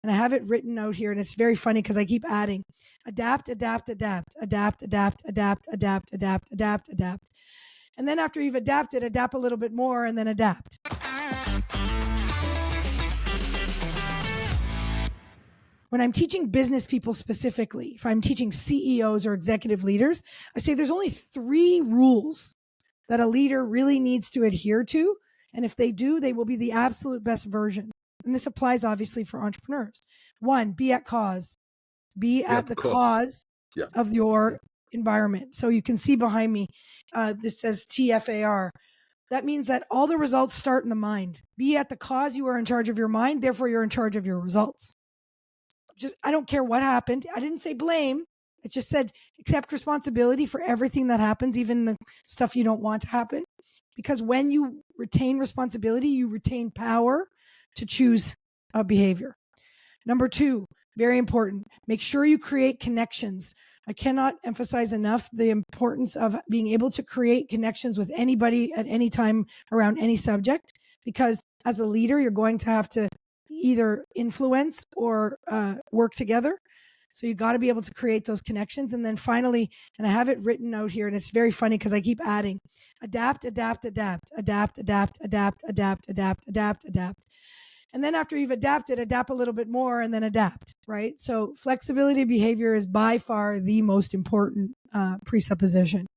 And I have it written out here, and it's very funny because I keep adding adapt, adapt, adapt, adapt, adapt, adapt, adapt, adapt, adapt, adapt. And then after you've adapted, adapt a little bit more and then adapt. When I'm teaching business people specifically, if I'm teaching CEOs or executive leaders, I say there's only 3 rules that a leader really needs to adhere to. And if they do, they will be the absolute best version. And this applies obviously for entrepreneurs. 1, be at cause. Be at the cause of your environment. So you can see behind me, this says TFAR. That means that all the results start in the mind. Be at the cause. You are in charge of your mind. Therefore, you're in charge of your results. I don't care what happened. I didn't say blame. It just said accept responsibility for everything that happens, even the stuff you don't want to happen. Because when you retain responsibility, you retain power to choose a behavior. Number 2, very important, make sure you create connections. I cannot emphasize enough the importance of being able to create connections with anybody at any time around any subject, because as a leader, you're going to have to either influence or work together. So you got to be able to create those connections. And then finally, and I have it written out here, and it's very funny because I keep adding adapt, adapt, adapt, adapt, adapt, adapt, adapt, adapt, adapt, adapt. And then after you've adapted, adapt a little bit more and then adapt, right? So flexibility of behavior is by far the most important presupposition.